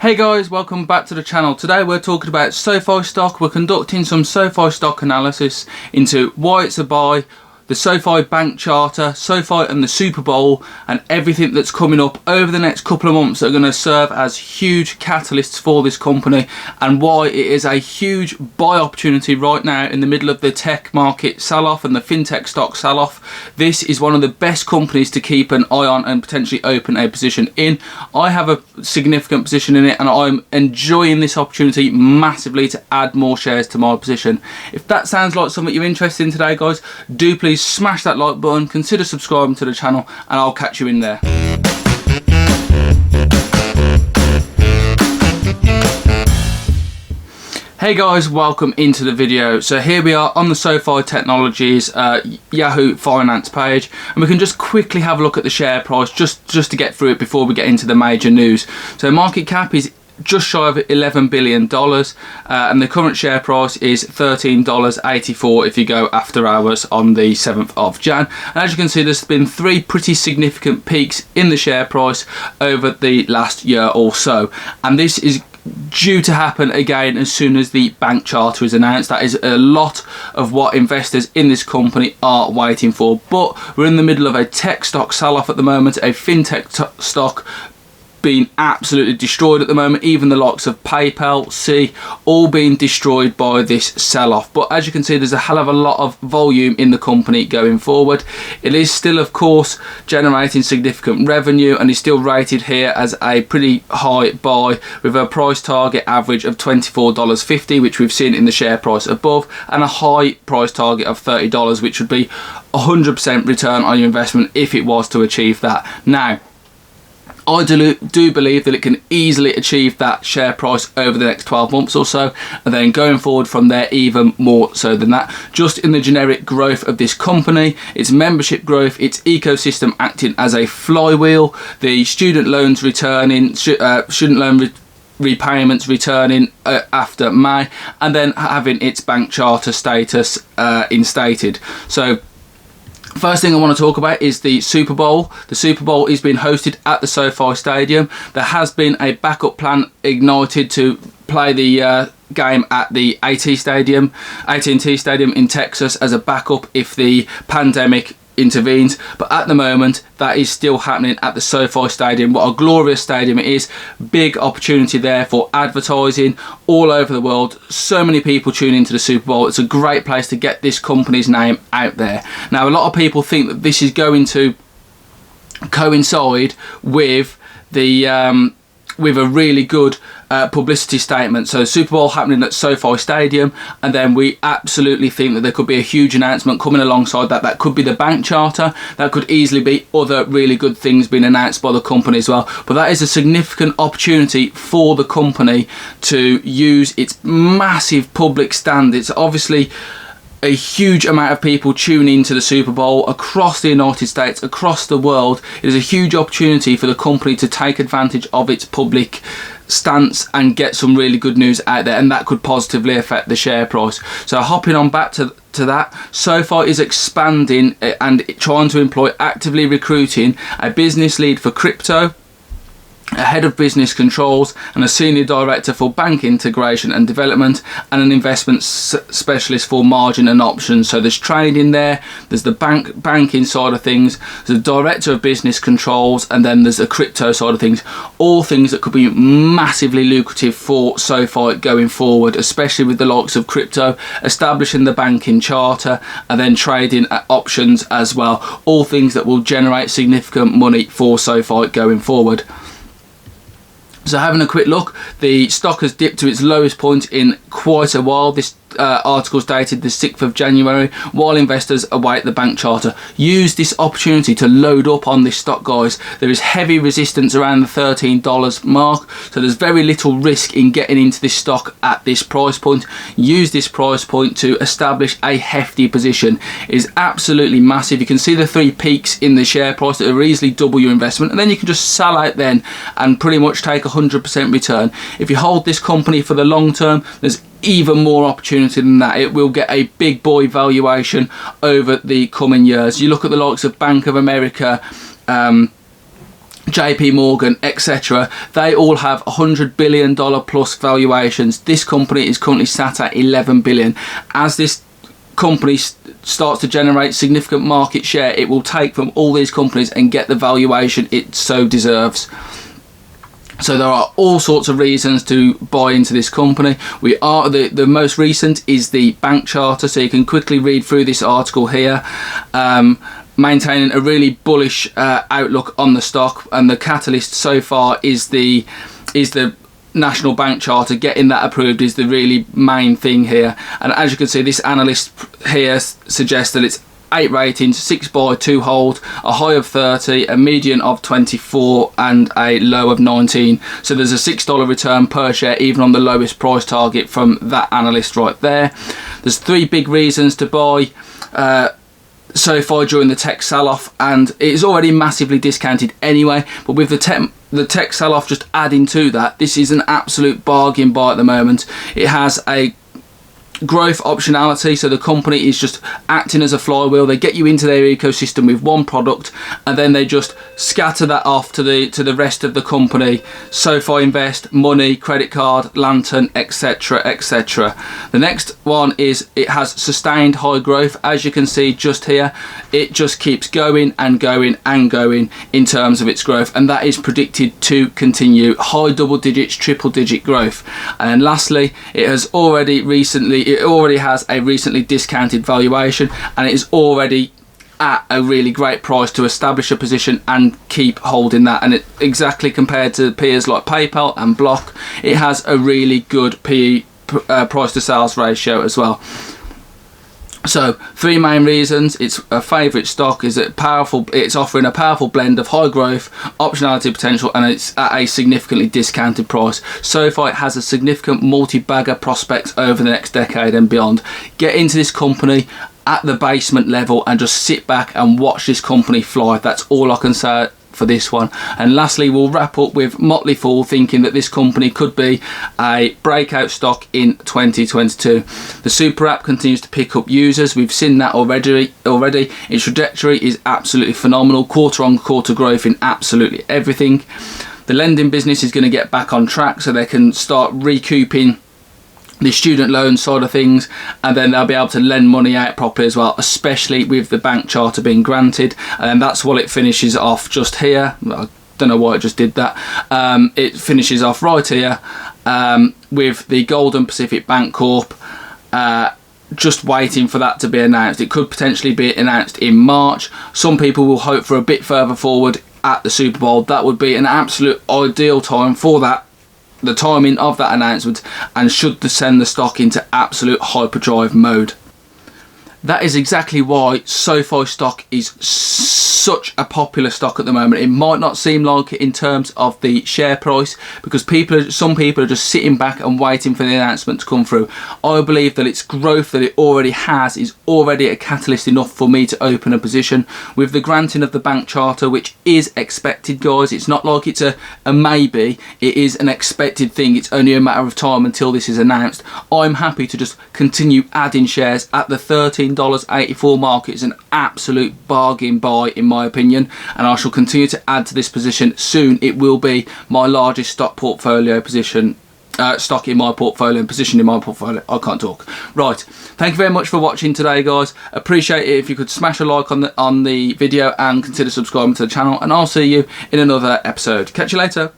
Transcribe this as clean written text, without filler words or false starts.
Hey guys, welcome back to the channel. Today we're talking about SOFI Stock. We're conducting some SOFI Stock analysis into why it's a buy, the SOFI bank charter, SOFI and the Super Bowl, and everything that's coming up over the next couple of months that are going to serve as huge catalysts for this company, and why it is a huge buy opportunity right now in the middle of the tech market sell-off and the fintech stock sell-off. This is one of the best companies to keep an eye on and potentially open a position in. I have a significant position in it and I'm enjoying this opportunity massively to add more shares to my position. If that sounds like something you're interested in today, guys, do please smash that like button, consider subscribing to the channel, and I'll catch you in there. Hey guys, welcome into the video. So here we are on the SOFI Technologies Yahoo Finance page, and we can just quickly have a look at the share price just to get through it before we get into the major news. So market cap is just shy of $11 billion, and the current share price is $13.84 if you go after hours on the 7th of Jan. And as you can see, there's been three pretty significant peaks in the share price over the last year or so, and this is due to happen again as soon as the bank charter is announced. That is a lot of what investors in this company are waiting for. But we're in the middle of a tech stock sell-off at the moment, a fintech stock being absolutely destroyed at the moment. Even the likes of PayPal, all being destroyed by this sell-off. But as you can see, there's a hell of a lot of volume in the company going forward. It is still, of course, generating significant revenue and is still rated here as a pretty high buy, with a price target average of $24.50, which we've seen in the share price above, and a high price target of $30, which would be 100% return on your investment if it was to achieve that. Now, I do believe that it can easily achieve that share price over the next 12 months or so, and then going forward from there even more so than that, just in the generic growth of this company, its membership growth, its ecosystem acting as a flywheel, the student loans returning, repayments returning after May, and then having its bank charter status instated. So first thing I want to talk about is the Super Bowl. The Super Bowl is being hosted at the SoFi Stadium. There has been a backup plan ignited to play the game at the AT&T Stadium in Texas as a backup if the pandemic intervenes, but at the moment that is still happening at the SoFi Stadium. What a glorious stadium it is. Big opportunity there for advertising all over the world. So many people tune into the Super Bowl. It's a great place to get this company's name out there. Now, a lot of people think that this is going to coincide with the with a really good publicity statement. So Super Bowl happening at SoFi Stadium, and then we absolutely think that there could be a huge announcement coming alongside that. That could be the bank charter, that could easily be other really good things being announced by the company as well. But that is a significant opportunity for the company to use its massive public stand. It's obviously a huge amount of people tuning into the Super Bowl across the United States, across the world. It is a huge opportunity for the company to take advantage of its public stance and get some really good news out there, and that could positively affect the share price. So hopping on back to that, SoFi is expanding and trying to employ, actively recruiting a business lead for crypto, a head of business controls, and a senior director for bank integration and development, and an investment specialist for margin and options. So there's trading there, there's the banking side of things, there's a director of business controls, and then there's the crypto side of things. All things that could be massively lucrative for SoFi going forward, especially with the likes of crypto, establishing the banking charter, and then trading options as well. All things that will generate significant money for SoFi going forward. So having a quick look, the stock has dipped to its lowest point in quite a while. This article is dated the 6th of January, while investors await the bank charter. Use this opportunity to load up on this stock, guys. There is heavy resistance around the $13 mark, so there's very little risk in getting into this stock at this price point. Use this price point to establish a hefty position. It is absolutely massive. You can see the three peaks in the share price that are easily double your investment, and then you can just sell out then and pretty much take 100% return. If you hold this company for the long term, there's even more opportunity than that. It will get a big boy valuation over the coming years. You look at the likes of Bank of America, JP Morgan, etc. They all have $100 billion plus valuations. This company is currently sat at 11 billion. As this company starts to generate significant market share, it will take from all these companies and get the valuation it so deserves. So there are all sorts of reasons to buy into this company. We are the most recent is the bank charter, so you can quickly read through this article here. Maintaining a really bullish outlook on the stock, and the catalyst so far is the national bank charter. Getting that approved is the really main thing here. And as you can see, this analyst here suggests that it's 8 ratings, 6 buy, 2 hold, a high of 30, a median of 24 and a low of 19. So there's a $6 return per share even on the lowest price target from that analyst right there. There's 3 big reasons to buy SoFi during the tech sell-off, and it is already massively discounted anyway, but with the tech sell-off just adding to that, this is an absolute bargain buy at the moment. It has a growth optionality, so the company is just acting as a flywheel. They get you into their ecosystem with one product, and then they just scatter that off to the rest of the company. SoFi Invest, Money, Credit Card, Lantern, etc, etc. The next one is it has sustained high growth. As you can see just here, it just keeps going and going and going in terms of its growth, and that is predicted to continue. High double digits, triple digit growth. And lastly, it already has a recently discounted valuation, and it is already at a really great price to establish a position and keep holding that. And it exactly compared to peers like PayPal and Block, it has a really good PE, price to sales ratio as well. So 3 main reasons. It's a favourite stock, is it powerful, it's offering a powerful blend of high growth, optionality potential, and it's at a significantly discounted price. SoFi has a significant multi-bagger prospects over the next decade and beyond. Get into this company at the basement level and just sit back and watch this company fly. That's all I can say for this one. And lastly, we'll wrap up with Motley Fool thinking that this company could be a breakout stock in 2022. The super app continues to pick up users. We've seen that already. Its trajectory is absolutely phenomenal. Quarter on quarter growth in absolutely everything. The lending business is going to get back on track, so they can start recouping the student loan side of things, and then they'll be able to lend money out properly as well, especially with the bank charter being granted. And that's what it finishes off just here. I don't know why it just did that. It finishes off right here with the Golden Pacific Bank Corp, just waiting for that to be announced. It could potentially be announced in March. Some people will hope for a bit further forward at the Super Bowl. That would be an absolute ideal time for that, the timing of that announcement, and should send the stock into absolute hyperdrive mode. That is exactly why SoFi stock is such a popular stock at the moment. It might not seem like it in terms of the share price, because some people are just sitting back and waiting for the announcement to come through. I believe that its growth that it already has is already a catalyst enough for me to open a position. With the granting of the bank charter, which is expected, guys, it's not like it's a maybe, it is an expected thing. It's only a matter of time until this is announced. I'm happy to just continue adding shares at the $13.84 mark. It's an absolute bargain buy in my opinion, and I shall continue to add to this position. Soon it will be my largest stock portfolio position, stock in my portfolio and position in my portfolio. I can't talk. Right, thank you very much for watching today, guys. Appreciate it if you could smash a like on the video and consider subscribing to the channel, and I'll see you in another episode. Catch you later.